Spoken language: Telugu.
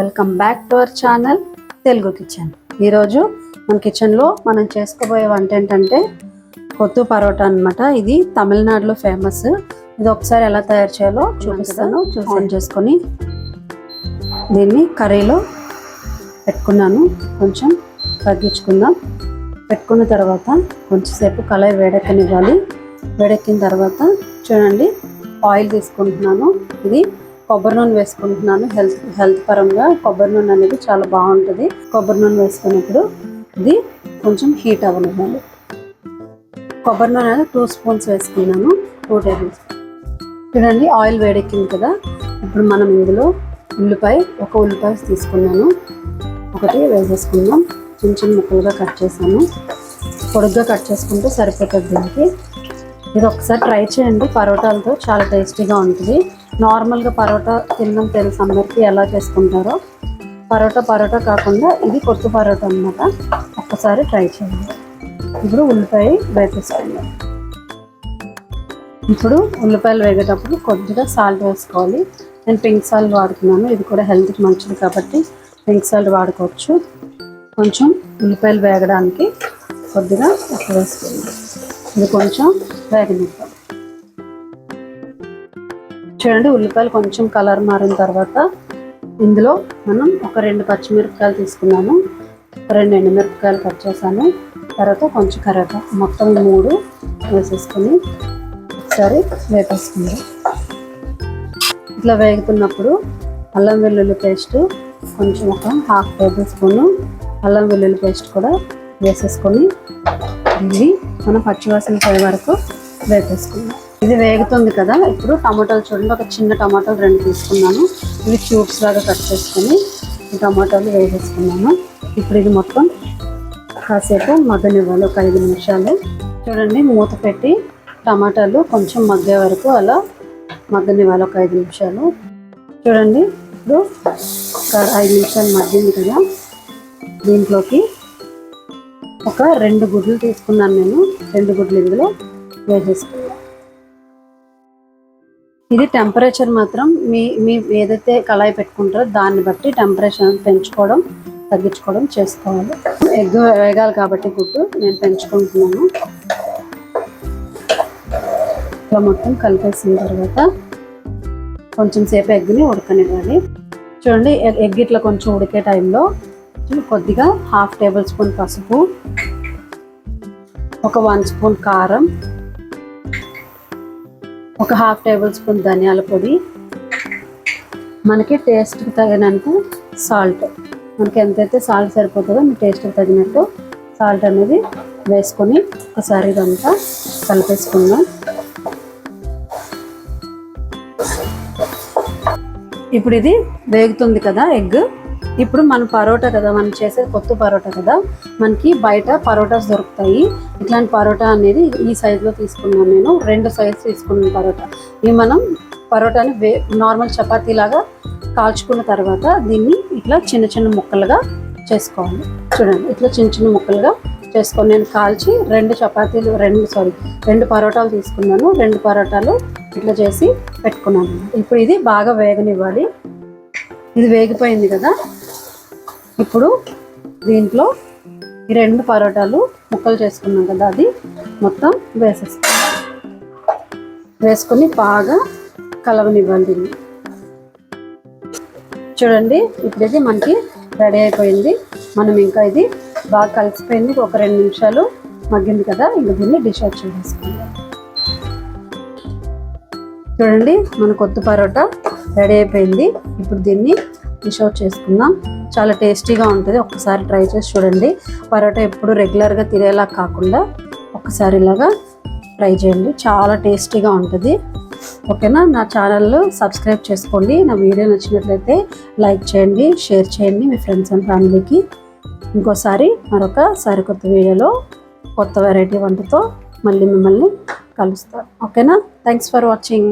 Welcome back to our channel Telugu kitchen. ఈరోజు మన కిచెన్లో మనం చేసుకోబోయే వంట ఏంటంటే కొత్తు పరోటా అనమాట. ఇది తమిళనాడులో ఫేమస్. ఇది ఒకసారి ఎలా తయారు చేయాలో చూపిస్తాను. ఆన్ చేసుకొని దీన్ని కర్రీలో పెట్టుకున్నాను. కొంచెం తగ్గించుకుందాం. పెట్టుకున్న తర్వాత కొంచెంసేపు కళాయి వేడెక్కనివ్వాలి. వేడెక్కిన తర్వాత చూడండి ఆయిల్ తీసుకుంటున్నాను. ఇది కొబ్బరి నూనె వేసుకుంటున్నాను. హెల్త్ పరంగా కొబ్బరి నూనె అనేది చాలా బాగుంటుంది. కొబ్బరి నూనె వేసుకున్నప్పుడు ఇది కొంచెం హీట్ అవ్వనివ్వాలి. కొబ్బరి నూనె అనేది 2 స్పూన్స్ వేసుకున్నాను. 2 టేబుల్ స్పూన్. చూడండి ఆయిల్ వేడెక్కింది కదా. ఇప్పుడు మనం ఇందులో ఒక ఉల్లిపాయ తీసుకున్నాను. ఒకటి వేసేసుకుందాం. చిన్న చిన్న ముక్కలుగా కట్ చేశాను. పొడుగ్గా కట్ చేసుకుంటే సరిపోతుంది దీనికి. ఇది ఒకసారి ట్రై చేయండి. పరోటాలతో చాలా టేస్టీగా ఉంటుంది. నార్మల్గా పరోటా తినడం తెలుసు అందరికీ ఎలా చేసుకుంటారో. పరోటా కాకుండా ఇది కొత్త పరోటా అన్నమాట. ఒక్కసారి ట్రై చేయండి. ఇప్పుడు ఉల్లిపాయ వేసేసుకోండి. ఇప్పుడు ఉల్లిపాయలు వేగేటప్పుడు కొద్దిగా సాల్ట్ వేసుకోవాలి. నేను పింక్ సాల్ట్ వాడుతున్నాను. ఇది కూడా హెల్త్కి మంచిది కాబట్టి పింక్ సాల్ట్ వాడుకోవచ్చు. కొంచెం ఉల్లిపాయలు వేగడానికి కొద్దిగా ఎక్కువ వేసుకోండి. ఇది కొంచెం వేగనివ్వాలి. చూడండి ఉల్లిపాయలు కొంచెం కలర్ మారిన తర్వాత ఇందులో మనం ఒక 2 పచ్చిమిరపకాయలు తీసుకున్నాను. 2 ఎండుమిరపకాయలు కట్ చేశాను. తర్వాత కొంచెం కరివేపాకు, మొత్తం 3 వేసేసుకొని ఒకసారి వేపేసుకుందాం. ఇట్లా వేగుతున్నప్పుడు అల్లం వెల్లుల్లి పేస్ట్ కొంచెం ఒక 1/2 టేబుల్ స్పూను అల్లం వెల్లుల్లి పేస్ట్ కూడా వేసేసుకొని ఇది మనం పచ్చివాసన పోయే వరకు వేపేసుకుందాం. ఇది వేగుతుంది కదా. ఇప్పుడు టమాటాలు చూడండి, ఒక చిన్న టమాటాలు 2 తీసుకున్నాను. ఇవి క్యూబ్స్ లాగా కట్ చేసుకొని ఈ టమాటాలు వేసేసుకున్నాను. ఇప్పుడు ఇది మొత్తం కాసేపు మగ్గనివ్వాలి, ఒక 5 నిమిషాలు. చూడండి మూత పెట్టి టమాటాలు కొంచెం మగ్గే వరకు అలా మగ్గనివ్వాలి, ఒక 5 నిమిషాలు. చూడండి ఇప్పుడు ఒక 5 నిమిషాలు మగ్గింది కదా. దీంట్లోకి ఒక 2 గుడ్లు తీసుకున్నాను నేను. 2 గుడ్లు ఇందులో వేసేసుకున్నాను. ఇది టెంపరేచర్ మాత్రం మీ ఏదైతే కళాయి పెట్టుకుంటారో దాన్ని బట్టి టెంపరేచర్ పెంచుకోవడం తగ్గించుకోవడం చేసుకోవాలి. ఎగ్ వేగాలి కాబట్టి గుడ్డు నేను పెంచుకుంటున్నాను. ఇట్లా మొత్తం కలిపేసిన తర్వాత కొంచెం సేపు ఎగ్ని ఉడకనివ్వాలి. చూడండి ఎగ్ ఇట్లా కొంచెం ఉడికే టైంలో కొద్దిగా 1/2 టేబుల్ స్పూన్ పసుపు, ఒక 1 స్పూన్ కారం, ఒక 1/2 టేబుల్ స్పూన్ ధనియాల పొడి, మనకి టేస్ట్కి తగినంత సాల్ట్, మనకి ఎంతైతే సాల్ట్ సరిపోతుందో మీ టేస్ట్కి తగినట్టు సాల్ట్ అనేది వేసుకొని ఒకసారి ఇదంతా కలిపేసుకుందాం. ఇప్పుడు ఇది వేగుతుంది కదా ఎగ్. ఇప్పుడు మన పరోటా కదా, మనం చేసేది కొత్త పరోటా కదా, మనకి బయట పరోటాస్ దొరుకుతాయి. ఇట్లాంటి పరోటా అనేది ఈ సైజులో తీసుకున్నాను నేను. 2 సైజు తీసుకున్నాను పరోటా. ఇవి మనం పరోటాని నార్మల్ చపాతీ లాగా కాల్చుకున్న తర్వాత దీన్ని ఇట్లా చిన్న చిన్న ముక్కలుగా చేసుకోవాలి. చూడండి ఇట్లా చిన్న చిన్న ముక్కలుగా చేసుకొని నేను కాల్చి 2 పరోటాలు తీసుకున్నాను. 2 పరోటాలు ఇట్లా చేసి పెట్టుకున్నాను. ఇప్పుడు ఇది బాగా వేగనివ్వాలి. ఇది వేగిపోయింది కదా. ఇప్పుడు దీంట్లో ఈ 2 పరోటాలు ముక్కలు చేసుకున్నాం కదా, అది మొత్తం వేసుకొని బాగా కలవనివ్వాలి దీన్ని. చూడండి ఇప్పుడు ఇది మనకి రెడీ అయిపోయింది. మనం ఇంకా ఇది బాగా కలిసిపోయింది. ఒక 2 నిమిషాలు మగ్గింది కదా. ఇంకా దీన్ని డిష్ అవుట్ చేసుకుందాం. చూడండి మన కొత్త పరోటా రెడీ అయిపోయింది. ఇప్పుడు దీన్ని డిష్ అవుట్ చేసుకుందాం. చాలా టేస్టీగా ఉంటుంది. ఒక్కసారి ట్రై చేసి చూడండి. పరోటా ఎప్పుడు రెగ్యులర్గా తినేలా కాకుండా ఒక్కసారి ఇలాగా ట్రై చేయండి. చాలా టేస్టీగా ఉంటుంది. ఓకేనా? నా ఛానల్ సబ్స్క్రైబ్ చేసుకోండి. నా వీడియో నచ్చినట్లయితే లైక్ చేయండి, షేర్ చేయండి మీ ఫ్రెండ్స్ అండ్ ఫ్యామిలీకి. ఇంకోసారి మరొక సరికొత్త వీడియోలో కొత్త వెరైటీ వంటతో మళ్ళీ మిమ్మల్ని కలుస్తాను. ఓకేనా? Thanks for watching.